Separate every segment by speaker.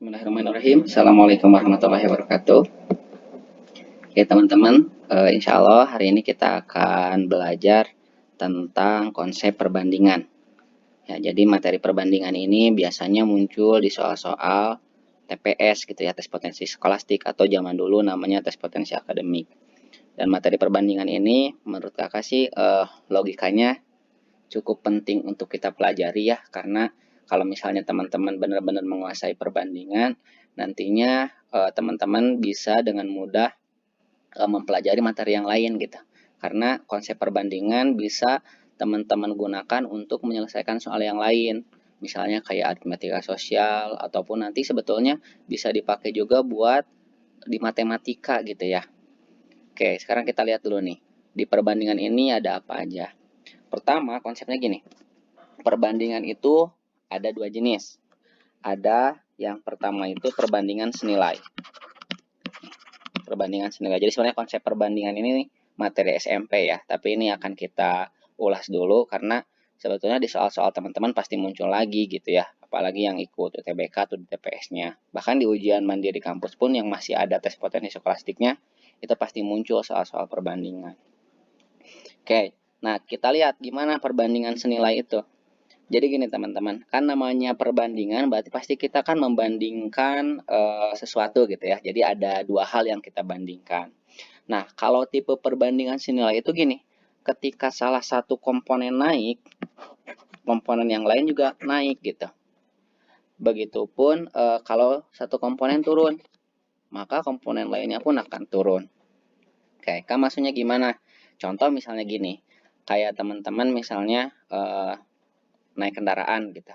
Speaker 1: Bismillahirrahmanirrahim. Assalamualaikum warahmatullahi wabarakatuh. Oke teman-teman, insya Allah hari ini kita akan belajar tentang konsep perbandingan. Ya, jadi materi perbandingan ini biasanya muncul di soal-soal TPS gitu ya, tes potensi skolastik, atau zaman dulu namanya tes potensi akademik. Dan materi perbandingan ini menurut kakak sih logikanya cukup penting untuk kita pelajari ya, karena kalau misalnya teman-teman benar-benar menguasai perbandingan, nantinya teman-teman bisa dengan mudah mempelajari materi yang lain gitu. Karena konsep perbandingan bisa teman-teman gunakan untuk menyelesaikan soal yang lain. Misalnya kayak aritmatika sosial, ataupun nanti sebetulnya bisa dipakai juga buat di matematika gitu ya. Oke, sekarang kita lihat dulu nih. Di perbandingan ini ada apa aja. Pertama, konsepnya gini. Perbandingan itu ada dua jenis. Ada yang pertama itu perbandingan senilai. Perbandingan senilai. Jadi sebenarnya konsep perbandingan ini materi SMP ya, tapi ini akan kita ulas dulu karena sebetulnya di soal-soal teman-teman pasti muncul lagi gitu ya, apalagi yang ikut UTBK atau di TPS-nya. Bahkan di ujian mandiri kampus pun yang masih ada tes potensi skolastiknya, itu pasti muncul soal-soal perbandingan. Oke, nah kita lihat gimana perbandingan senilai itu. Jadi gini teman-teman, kan namanya perbandingan berarti pasti kita kan membandingkan sesuatu gitu ya. Jadi ada dua hal yang kita bandingkan. Nah, kalau tipe perbandingan senilai itu gini, ketika salah satu komponen naik, komponen yang lain juga naik gitu. Begitupun kalau satu komponen turun, maka komponen lainnya pun akan turun. Oke, kan maksudnya gimana? Contoh misalnya gini, kayak teman-teman misalnya naik kendaraan gitu.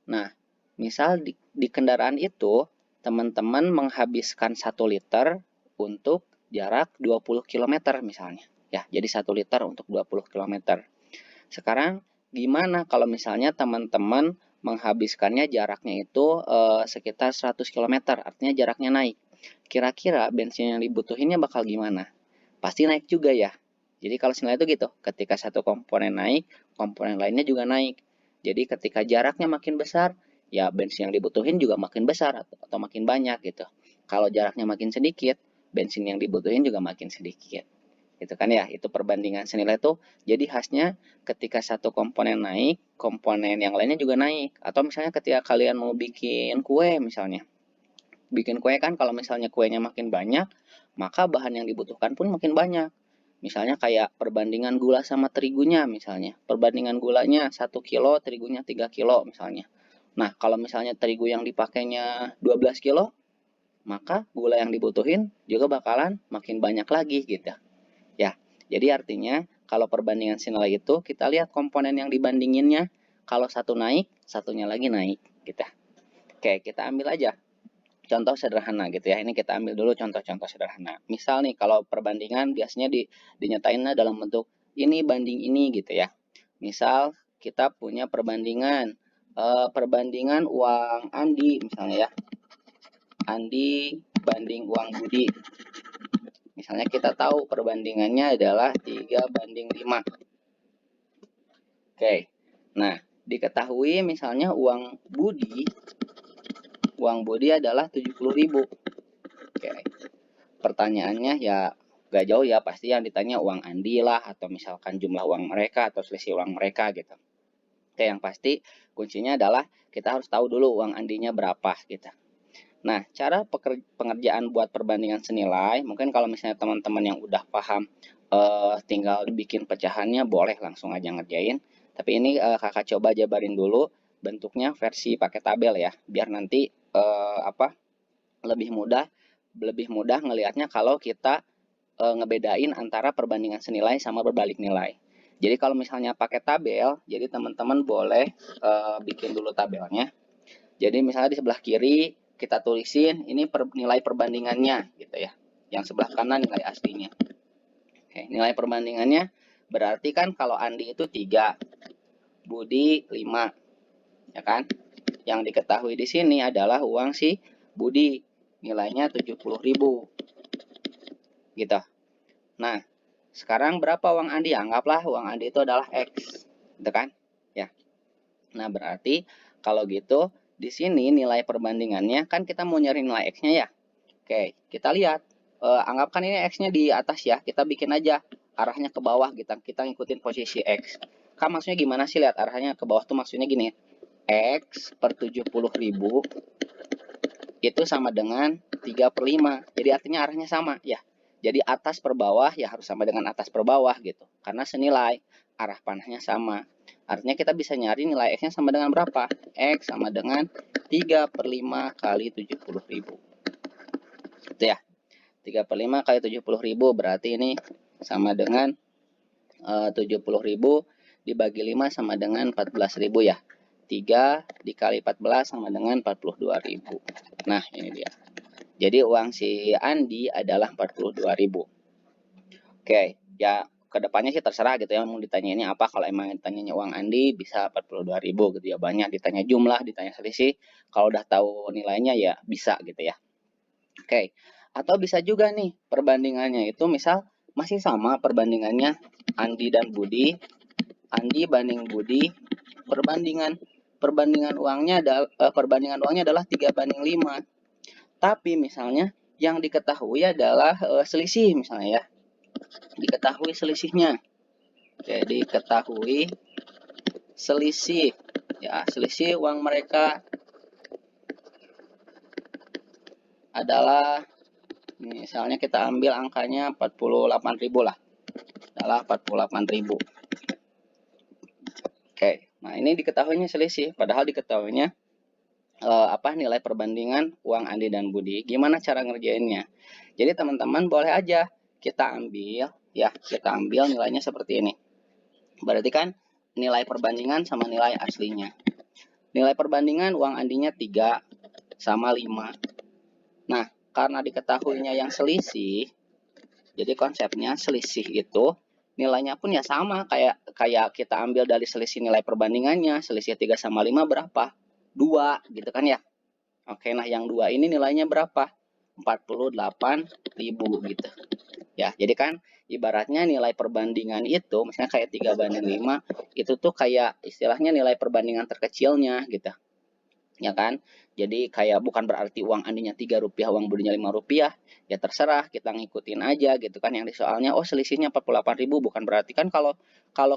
Speaker 1: Nah, misal di kendaraan itu teman-teman menghabiskan 1 liter untuk jarak 20 km misalnya. Ya, jadi 1 liter untuk 20 km. Sekarang gimana kalau misalnya teman-teman menghabiskannya jaraknya itu sekitar 100 km, artinya jaraknya naik. Kira-kira bensin yang dibutuhinnya bakal gimana? Pasti naik juga ya. Jadi kalau senilai itu gitu, ketika satu komponen naik, komponen lainnya juga naik. Jadi ketika jaraknya makin besar, ya bensin yang dibutuhin juga makin besar atau makin banyak gitu. Kalau jaraknya makin sedikit, bensin yang dibutuhin juga makin sedikit. Gitu kan ya, itu perbandingan senilai itu. Jadi khasnya ketika satu komponen naik, komponen yang lainnya juga naik. Atau misalnya ketika kalian mau bikin kue misalnya. Bikin kue kan kalau misalnya kuenya makin banyak, maka bahan yang dibutuhkan pun makin banyak. Misalnya kayak perbandingan gula sama terigunya misalnya. Perbandingan gulanya 1 kilo, terigunya 3 kilo misalnya. Nah, kalau misalnya terigu yang dipakainya 12 kilo, maka gula yang dibutuhin juga bakalan makin banyak lagi gitu. Ya, jadi artinya kalau perbandingan senilai itu kita lihat komponen yang dibandinginnya. Kalau satu naik, satunya lagi naik gitu. Oke, kita ambil aja contoh sederhana gitu ya. Ini kita ambil dulu contoh-contoh sederhana. Misal nih kalau perbandingan biasanya dinyatainnya dalam bentuk ini banding ini gitu ya. Misal kita punya perbandingan uang Andi misalnya ya. Andi banding uang Budi. Misalnya kita tahu perbandingannya adalah 3:5. Oke. Nah, diketahui misalnya uang Budi adalah 70.000. Oke. Pertanyaannya ya gak jauh ya, pasti yang ditanya uang Andi lah, atau misalkan jumlah uang mereka atau selisih uang mereka gitu. Oke, yang pasti kuncinya adalah kita harus tahu dulu uang Andinya berapa gitu. Nah, cara pengerjaan buat perbandingan senilai, mungkin kalau misalnya teman-teman yang udah paham tinggal bikin pecahannya boleh langsung aja ngerjain. Tapi ini kakak coba jabarin dulu bentuknya versi pakai tabel ya, biar nanti lebih mudah ngelihatnya kalau kita ngebedain antara perbandingan senilai sama berbalik nilai. Jadi kalau misalnya pakai tabel, jadi teman-teman boleh bikin dulu tabelnya. Jadi misalnya di sebelah kiri kita tulisin ini nilai perbandingannya gitu ya. Yang sebelah kanan nilai aslinya. Oke, nilai perbandingannya berarti kan kalau Andi itu 3, Budi 5, ya kan? Yang diketahui di sini adalah uang si Budi, nilainya 70.000. Gitu. Nah, sekarang berapa uang Andi? Anggaplah uang Andi itu adalah X. Gitu kan? Ya. Nah, berarti kalau gitu di sini nilai perbandingannya kan kita mau nyari nilai X-nya ya. Oke, kita lihat. Anggapkan ini X-nya di atas ya. Kita bikin aja arahnya ke bawah gitu. Kita ngikutin posisi X. Kan maksudnya gimana sih lihat arahnya ke bawah tuh maksudnya gini. X per 70.000 itu sama dengan 3/5. Jadi artinya arahnya sama ya. Jadi atas per bawah ya harus sama dengan atas per bawah gitu. Karena senilai, arah panahnya sama. Artinya kita bisa nyari nilai X-nya sama dengan berapa? X sama dengan 3/5 kali 70.000. Itu ya. 3/5 kali 70.000 berarti ini sama dengan 70.000 dibagi 5 sama dengan 14.000 ya. 3 dikali 14 sama dengan 42.000. Nah, ini dia. Jadi uang si Andi adalah 42.000. Oke, ya kedepannya sih terserah gitu ya mau ditanya ini apa. Kalau emang ditanyanya uang Andi bisa 42.000 gitu ya, banyak ditanya jumlah, ditanya selisih. Kalau udah tahu nilainya ya bisa gitu ya. Oke, atau bisa juga nih perbandingannya itu misal masih sama perbandingannya Andi dan Budi. Andi banding Budi, perbandingan uangnya adalah 3/5. Tapi misalnya yang diketahui adalah selisih misalnya ya. Diketahui selisihnya. Oke, diketahui selisih. Ya, selisih uang mereka adalah misalnya kita ambil angkanya 48.000 lah. Adalah 48.000. Oke, nah ini diketahuinya selisih, padahal diketahuinya nilai perbandingan uang Andi dan Budi. Gimana cara ngerjainnya? Jadi teman-teman boleh aja kita ambil ya, kita ambil nilainya seperti ini. Berarti kan nilai perbandingan sama nilai aslinya. Nilai perbandingan uang Andinya 3 sama 5. Nah, karena diketahuinya yang selisih, jadi konsepnya selisih itu nilainya pun ya sama kayak kita ambil dari selisih nilai perbandingannya. Selisih 3 sama 5 berapa? 2 gitu kan ya. Oke, nah yang 2 ini nilainya berapa? 48.000 gitu. Ya, jadi kan ibaratnya nilai perbandingan itu misalnya kayak 3/5 itu tuh kayak istilahnya nilai perbandingan terkecilnya gitu. Ya kan? Jadi kayak bukan berarti uang Andinya Rp3, uang Budinya Rp5. Ya terserah, kita ngikutin aja gitu kan yang di soalnya. Oh, selisihnya 48.000 bukan berarti kan kalau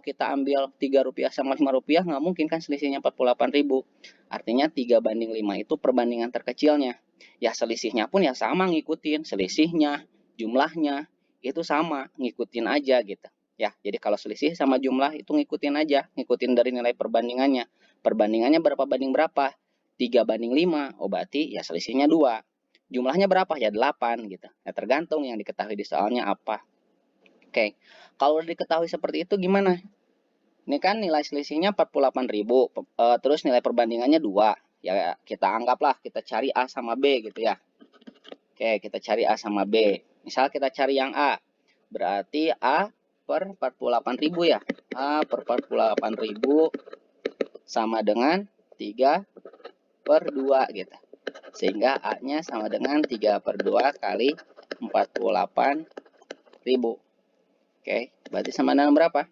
Speaker 1: kita ambil Rp3 sama Rp5 nggak mungkin kan selisihnya 48.000. Artinya 3/5 itu perbandingan terkecilnya. Ya selisihnya pun ya sama ngikutin selisihnya, jumlahnya itu sama, ngikutin aja gitu. Ya, jadi kalau selisih sama jumlah itu ngikutin aja, ngikutin dari nilai perbandingannya. Perbandingannya berapa banding berapa? 3/5, oh berarti ya selisihnya 2. Jumlahnya berapa? Ya 8 gitu. Ya tergantung yang diketahui di soalnya apa. Oke, kalau udah diketahui seperti itu gimana? Ini kan nilai selisihnya 48.000, terus nilai perbandingannya 2. Ya kita anggaplah kita cari A sama B gitu ya. Oke, kita cari A sama B. Misal kita cari yang A, berarti A per 48.000 ya. A per 48.000 sama dengan 3/2 gitu. Sehingga A-nya sama dengan 3/2 kali 48.000. Oke, berarti sama dengan berapa?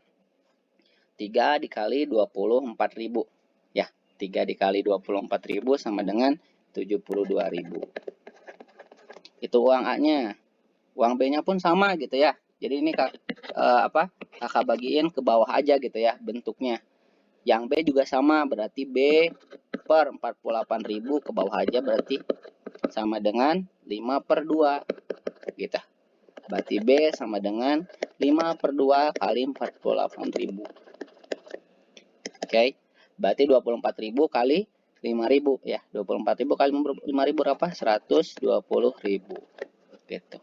Speaker 1: 3 dikali 24.000. Ya, 3 dikali 24.000 sama dengan 72.000. Itu uang A-nya. Uang B-nya pun sama gitu ya. Jadi ini kakak bagiin ke bawah aja gitu ya bentuknya. Yang B juga sama, berarti B per 48.000 ke bawah aja berarti sama dengan 5/2 gitu. Berarti B sama dengan 5/2 kali 48.000. Oke. Berarti 24.000 kali 5.000 ya. 24.000 kali 5.000 berapa? 120.000 gitu.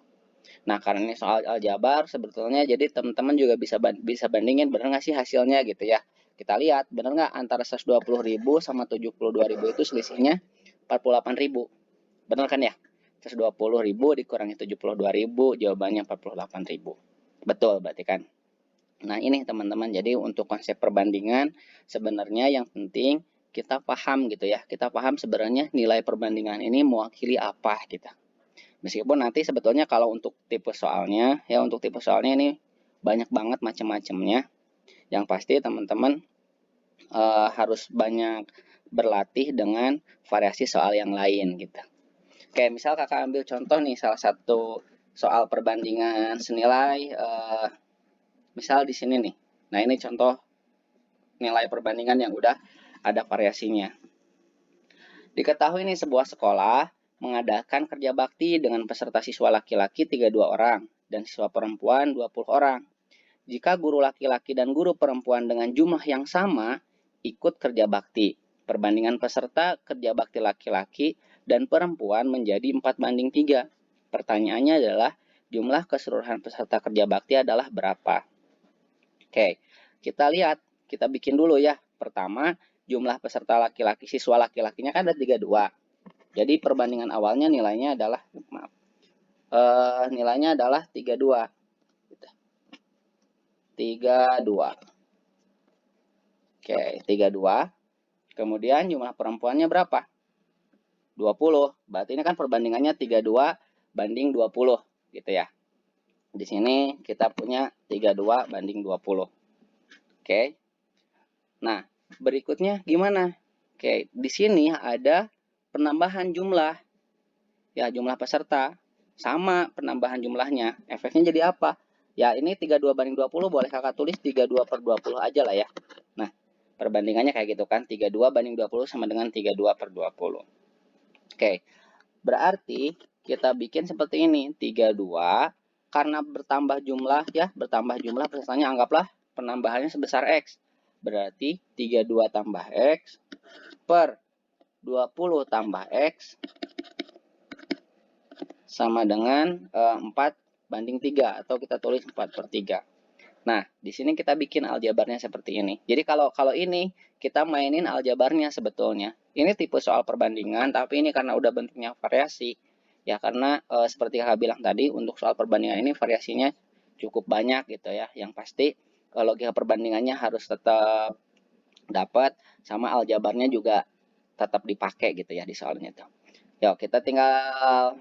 Speaker 1: Nah, karena ini soal aljabar sebetulnya jadi teman-teman juga bisa bandingin benar nggak sih hasilnya gitu ya. Kita lihat benar nggak antara 120.000 sama 72.000 itu selisihnya 48.000. Benar kan ya? 120.000 dikurangi 72.000 jawabannya 48.000. Betul berarti kan? Nah, ini teman-teman. Jadi untuk konsep perbandingan sebenarnya yang penting kita paham gitu ya. Kita paham sebenarnya nilai perbandingan ini mewakili apa gitu. Meskipun nanti sebetulnya kalau untuk tipe soalnya ini banyak banget macam-macamnya. Yang pasti teman-teman harus banyak berlatih dengan variasi soal yang lain gitu. Oke, misal kakak ambil contoh nih salah satu soal perbandingan senilai, misal di sini nih. Nah ini contoh nilai perbandingan yang udah ada variasinya. Diketahui nih sebuah sekolah mengadakan kerja bakti dengan peserta siswa laki-laki 32 orang dan siswa perempuan 20 orang. Jika guru laki-laki dan guru perempuan dengan jumlah yang sama ikut kerja bakti, perbandingan peserta kerja bakti laki-laki dan perempuan menjadi 4:3. Pertanyaannya adalah jumlah keseluruhan peserta kerja bakti adalah berapa? Oke, kita lihat, kita bikin dulu ya. Pertama, jumlah peserta laki-laki, siswa laki-lakinya kan ada 32. Jadi perbandingan awalnya nilainya adalah, nilainya adalah 32. 32. Oke, 32. Kemudian jumlah perempuannya berapa? 20. Berarti ini kan perbandingannya 32 banding 20 gitu ya. Di sini kita punya 32 banding 20. Oke. Nah, berikutnya gimana? Oke, di sini ada penambahan jumlah. Ya, jumlah peserta. Sama penambahan jumlahnya. Efeknya jadi apa? Ya, ini 32 banding 20 boleh kakak tulis 32/20 aja lah ya. Nah, perbandingannya kayak gitu kan. 32 banding 20 sama dengan 32/20. Oke, berarti kita bikin seperti ini. 32 karena bertambah jumlah ya, bertambah jumlah pesertanya anggaplah penambahannya sebesar X. Berarti 32 tambah X per 20 tambah X sama dengan 4:3 atau kita tulis 4/3. Nah, di sini kita bikin aljabarnya seperti ini. Jadi kalau ini kita mainin aljabarnya sebetulnya. Ini tipe soal perbandingan, tapi ini karena udah bentuknya variasi. Ya karena seperti kakak bilang tadi, untuk soal perbandingan ini variasinya cukup banyak gitu ya. Yang pasti logika perbandingannya harus tetap dapat, sama aljabarnya juga tetap dipakai gitu ya di soalnya tuh. Yuk kita tinggal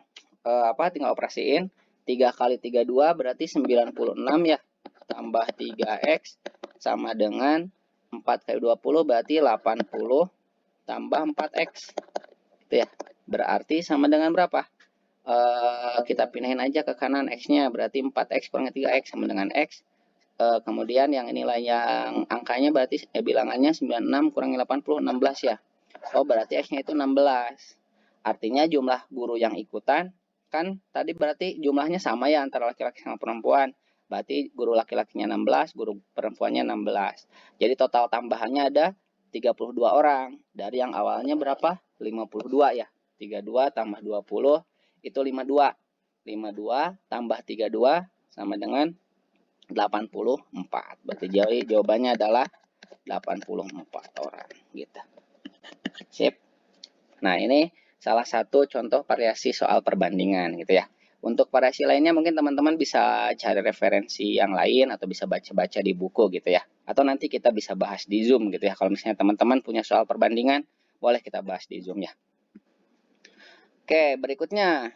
Speaker 1: tinggal operasiin. 3 kali 32 berarti 96 ya. Tambah 3X sama dengan 4 kali 20 berarti 80 tambah 4X. Itu ya. Berarti sama dengan berapa? Kita pindahin aja ke kanan X-nya. Berarti 4X kurang 3X sama dengan X. Kemudian yang nilai yang angkanya berarti bilangannya 96 kurangi 80, 16 ya. Oh, berarti X-nya itu 16. Artinya jumlah guru yang ikutan kan tadi berarti jumlahnya sama ya antara laki-laki sama perempuan. Berarti guru laki-lakinya 16, guru perempuannya 16. Jadi total tambahannya ada 32 orang. Dari yang awalnya berapa? 52 ya. 32 tambah 20 itu 52. 52 tambah 32 sama dengan 84. Berarti jawabannya adalah 84 orang gitu. Sip. Nah, ini salah satu contoh variasi soal perbandingan gitu ya. Untuk variasi lainnya mungkin teman-teman bisa cari referensi yang lain atau bisa baca-baca di buku gitu ya. Atau nanti kita bisa bahas di Zoom gitu ya. Kalau misalnya teman-teman punya soal perbandingan, boleh kita bahas di Zoom ya. Oke, berikutnya.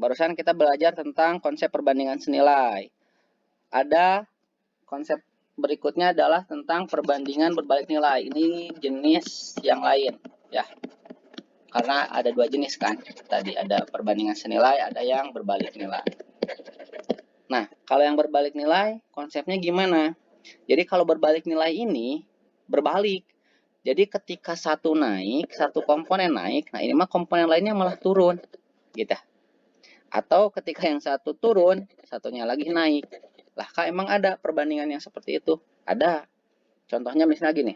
Speaker 1: Barusan kita belajar tentang konsep perbandingan senilai. Ada konsep berikutnya adalah tentang perbandingan berbalik nilai. Ini jenis yang lain ya. Karena ada dua jenis kan. Tadi ada perbandingan senilai, ada yang berbalik nilai. Nah, kalau yang berbalik nilai, konsepnya gimana? Jadi kalau berbalik nilai ini berbalik. Jadi ketika satu naik, satu komponen naik, nah ini mah komponen lainnya malah turun. Gitu. Atau ketika yang satu turun, satunya lagi naik. Lah, Kak, emang ada perbandingan yang seperti itu? Ada. Contohnya misalnya gini.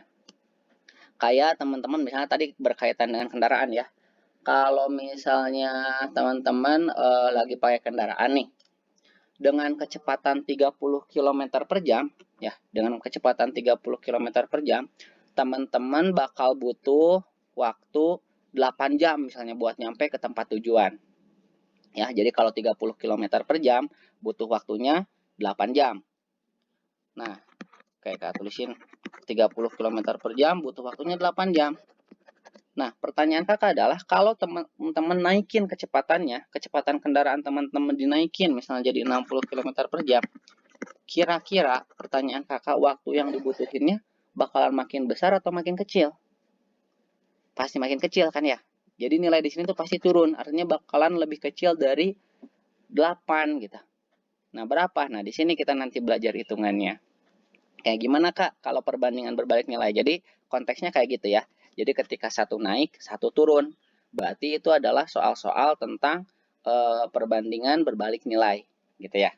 Speaker 1: Kayak teman-teman misalnya tadi berkaitan dengan kendaraan ya. Kalau misalnya teman-teman lagi pakai kendaraan nih. Dengan kecepatan 30 km per jam. Ya, dengan kecepatan 30 km per jam. Teman-teman bakal butuh waktu 8 jam misalnya buat nyampe ke tempat tujuan. Ya, jadi kalau 30 km per jam butuh waktunya 8 jam. Nah, kayak tulisin 30 km per jam butuh waktunya 8 jam. Nah, pertanyaan kakak adalah kalau teman-teman naikin kecepatannya, kecepatan kendaraan teman-teman dinaikin misalnya jadi 60 km per jam. Kira-kira pertanyaan kakak waktu yang dibutuhinnya bakalan makin besar atau makin kecil? pasti makin kecil kan ya. Jadi nilai di sini tuh pasti turun, artinya bakalan lebih kecil dari 8 gitu. Nah, berapa? Nah, di sini kita nanti belajar hitungannya. Kayak gimana Kak kalau perbandingan berbalik nilai? Jadi konteksnya kayak gitu ya. Jadi ketika satu naik, satu turun. Berarti itu adalah soal-soal tentang perbandingan berbalik nilai gitu ya.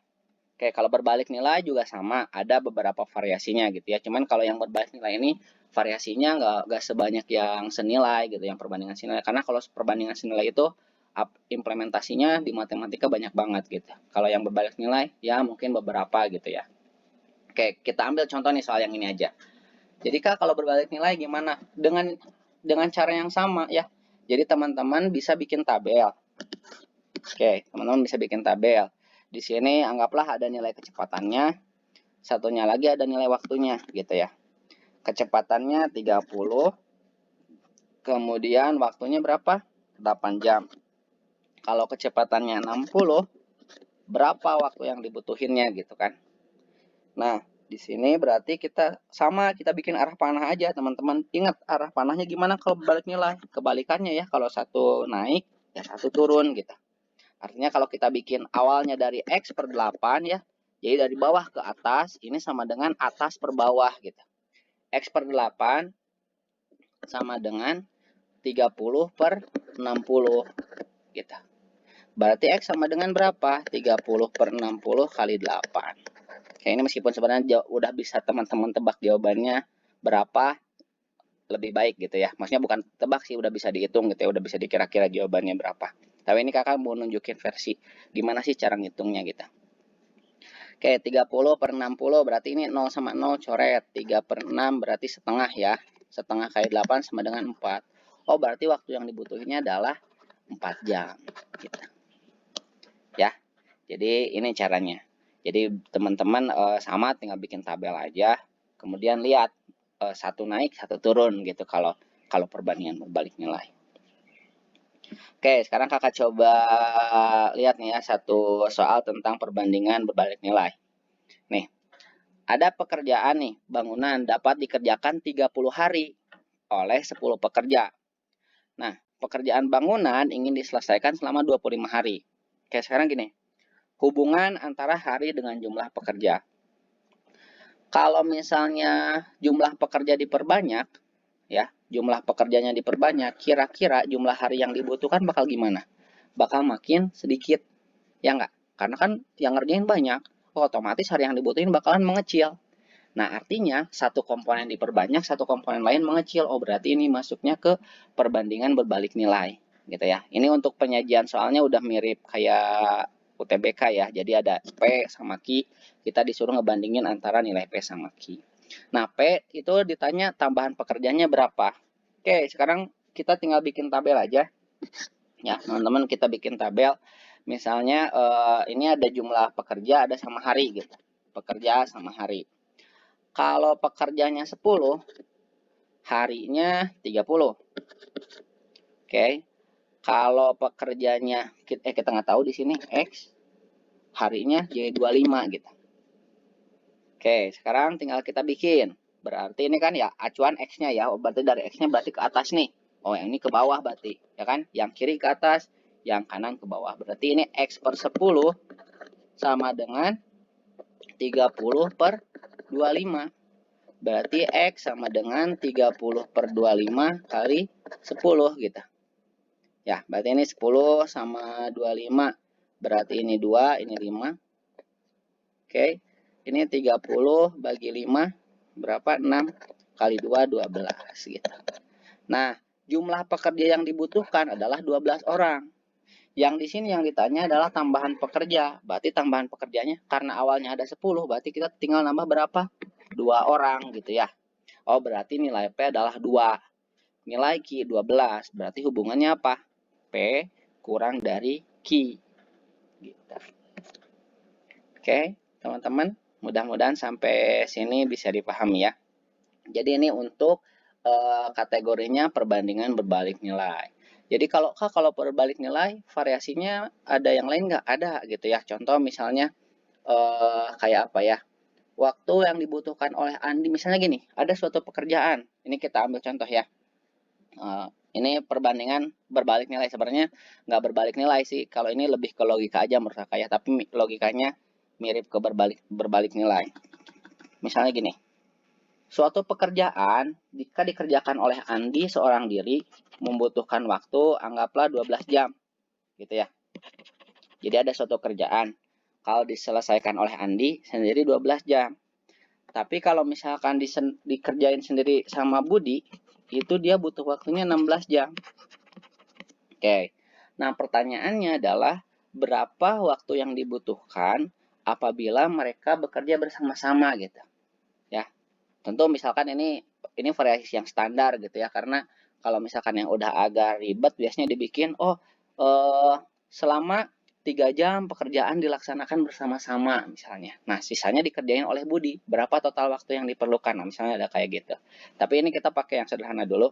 Speaker 1: Kayak kalau berbalik nilai juga sama, ada beberapa variasinya gitu ya. Cuman kalau yang berbalik nilai ini variasinya nggak sebanyak yang senilai gitu, yang perbandingan senilai. Karena kalau perbandingan senilai itu implementasinya di matematika banyak banget gitu. Kalau yang berbalik nilai ya mungkin beberapa gitu ya. Oke, kita ambil contoh nih soal yang ini aja. Jadi Kak kalau berbalik nilai gimana? Dengan cara yang sama ya. Jadi teman-teman bisa bikin tabel. Oke, teman-teman bisa bikin tabel. Di sini anggaplah ada nilai kecepatannya, satunya lagi ada nilai waktunya gitu ya. Kecepatannya 30, kemudian waktunya berapa? 8 jam. Kalau kecepatannya 60, berapa waktu yang dibutuhinnya gitu kan. Nah, di sini berarti kita bikin arah panah aja teman-teman. Ingat arah panahnya gimana kalau balik nilai? Kebalikannya ya, kalau satu naik ya satu turun gitu. Artinya kalau kita bikin awalnya dari X per 8 ya, jadi dari bawah ke atas, ini sama dengan atas per bawah gitu. X per 8 sama dengan 30 per 60 gitu. Berarti X sama dengan berapa? 30 per 60 kali 8. Kayak ini meskipun sebenarnya udah bisa teman-teman tebak jawabannya berapa, lebih baik gitu ya. Maksudnya bukan tebak sih, udah bisa dihitung gitu ya, udah bisa dikira-kira jawabannya berapa. Tapi ini kakak mau nunjukin versi gimana sih cara ngitungnya gitu. Oke, 30 per 60 berarti ini 0 sama 0 coret. 3 per 6 berarti setengah ya. Setengah kali 8 sama dengan 4. Oh, berarti waktu yang dibutuhinnya adalah 4 jam. Gitu. Ya, jadi ini caranya. Jadi teman-teman sama tinggal bikin tabel aja. Kemudian lihat satu naik, satu turun gitu kalau perbandingan berbalik nilai. Oke, sekarang kakak coba lihat nih ya satu soal tentang perbandingan berbalik nilai. Nih, ada pekerjaan nih, bangunan dapat dikerjakan 30 hari oleh 10 pekerja. Nah, pekerjaan bangunan ingin diselesaikan selama 25 hari. Oke, sekarang gini, hubungan antara hari dengan jumlah pekerja. Kalau misalnya jumlah pekerja diperbanyak, ya, jumlah pekerjanya diperbanyak, kira-kira jumlah hari yang dibutuhkan bakal gimana? Bakal makin sedikit, ya enggak? Karena kan yang ngerjain banyak, otomatis hari yang dibutuhin bakalan mengecil. Nah, artinya satu komponen diperbanyak, satu komponen lain mengecil. Oh, berarti ini masuknya ke perbandingan berbalik nilai, gitu ya. Ini untuk penyajian soalnya udah mirip kayak UTBK ya. Jadi ada P sama Q, kita disuruh ngebandingin antara nilai P sama Q. Nah, P itu ditanya tambahan pekerjaannya berapa. Oke, sekarang kita tinggal bikin tabel aja. Ya, teman-teman kita bikin tabel. Misalnya ini ada jumlah pekerja, ada sama hari gitu. Pekerja sama hari. Kalau pekerjanya 10, harinya 30. Oke. Kalau pekerjanya kita nggak tahu di sini X, harinya jadi 25 gitu. Oke, sekarang tinggal kita bikin. Berarti ini kan ya acuan X-nya ya. Berarti dari X-nya berarti ke atas nih. Oh, yang ini ke bawah berarti, ya kan? Yang kiri ke atas, yang kanan ke bawah. Berarti ini X per 10 sama dengan 30 per 25. Berarti X sama dengan 30 per 25 kali 10 gitu. Ya, berarti ini 10 sama 25. Berarti ini 2, ini 5. Oke, ini 30 bagi 5. Berapa? 6 kali 2, 12 gitu. Nah, jumlah pekerja yang dibutuhkan adalah 12 orang. Yang di sini yang ditanya adalah tambahan pekerja. Berarti tambahan pekerjanya karena awalnya ada 10, berarti kita tinggal nambah berapa? 2 orang gitu ya. Oh, berarti nilai P adalah 2. Nilai Q 12. Berarti hubungannya apa? P kurang dari Q. Gitu. Oke, teman-teman. Mudah-mudahan sampai sini bisa dipahami ya. Jadi ini untuk kategorinya perbandingan berbalik nilai. Jadi kalau berbalik nilai, variasinya ada yang lain nggak? Ada gitu ya. Contoh misalnya kayak apa ya? Waktu yang dibutuhkan oleh Andi, misalnya gini, ada suatu pekerjaan, ini kita ambil contoh ya, Ini perbandingan berbalik nilai. Sebenarnya nggak berbalik nilai sih. Kalau ini lebih ke logika aja menurut kakak ya. Tapi logikanya mirip ke berbalik nilai. Misalnya gini. Suatu pekerjaan jika dikerjakan oleh Andi seorang diri membutuhkan waktu anggaplah 12 jam. Gitu ya. Jadi ada suatu kerjaan. Kalau diselesaikan oleh Andi sendiri 12 jam. Tapi kalau misalkan dikerjain sendiri sama Budi, itu dia butuh waktunya 16 jam. Oke. Nah, pertanyaannya adalah berapa waktu yang dibutuhkan apabila mereka bekerja bersama-sama gitu. Ya. Tentu misalkan ini variasi yang standar gitu ya, karena kalau misalkan yang udah agak ribet biasanya dibikin selama 3 jam pekerjaan dilaksanakan bersama-sama misalnya. Nah, sisanya dikerjain oleh Budi. Berapa total waktu yang diperlukan? Nah, misalnya ada kayak gitu. Tapi ini kita pakai yang sederhana dulu.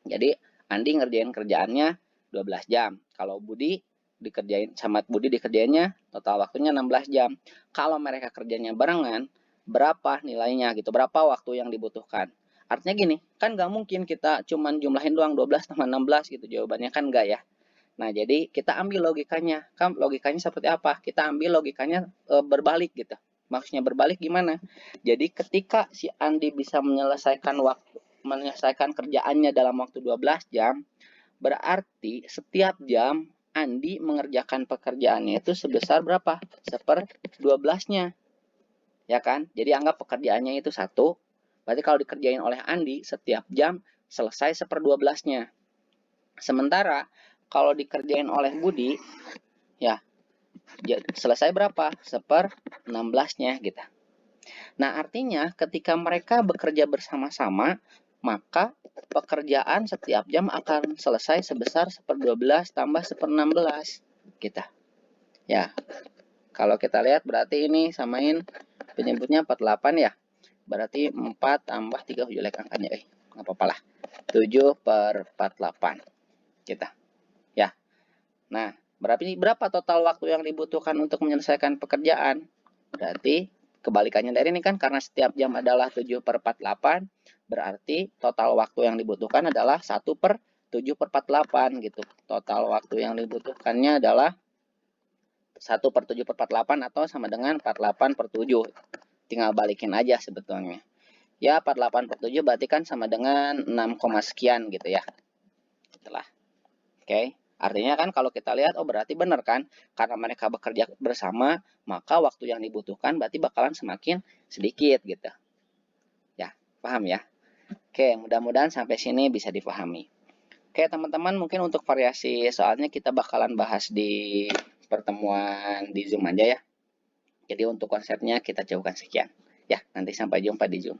Speaker 1: Jadi, Andi ngerjain kerjaannya 12 jam. Kalau Budi dikerjainnya total waktunya 16 jam. Kalau mereka kerjanya barengan, berapa nilainya gitu, berapa waktu yang dibutuhkan. Artinya gini, kan nggak mungkin kita cuman jumlahin doang 12 tambah 16 gitu, jawabannya kan nggak ya. Nah, jadi kita ambil logikanya. Kan logikanya seperti apa? Kita ambil logikanya berbalik gitu. Maksudnya berbalik gimana? Jadi ketika si Andi bisa menyelesaikan kerjaannya dalam waktu 12 jam, berarti setiap jam Andi mengerjakan pekerjaannya itu sebesar berapa? Seper 12-nya. Ya kan? Jadi anggap pekerjaannya itu 1. Berarti kalau dikerjain oleh Andi, setiap jam selesai seper 12-nya. Sementara kalau dikerjain oleh Budi, ya selesai berapa? Seper 16-nya gitu. Nah, artinya ketika mereka bekerja bersama-sama, maka pekerjaan setiap jam akan selesai sebesar seper 12 tambah seper 16 kita. Ya, kalau kita lihat berarti ini samain penyebutnya 48 ya. Berarti 4 tambah 3 jelek angkanya. Nggak apa-apa lah. 7/48 kita. Ya. Nah, berapa total waktu yang dibutuhkan untuk menyelesaikan pekerjaan? Berarti kebalikannya dari ini kan, karena setiap jam adalah 7/48, berarti total waktu yang dibutuhkan adalah 1/7/48 gitu. Total waktu yang dibutuhkannya adalah 1/7/48 atau sama dengan 48/7. Tinggal balikin aja sebetulnya. Ya, 48/7 berarti kan sama dengan 6, sekian gitu ya. Itulah. Oke. Artinya kan kalau kita lihat, oh berarti benar kan? Karena mereka bekerja bersama, maka waktu yang dibutuhkan berarti bakalan semakin sedikit gitu. Ya, paham ya? Oke, mudah-mudahan sampai sini bisa dipahami. Oke, teman-teman, mungkin untuk variasi soalnya kita bakalan bahas di pertemuan di Zoom aja ya. Jadi untuk konsepnya kita jauhkan sekian. Ya, nanti sampai jumpa di Zoom.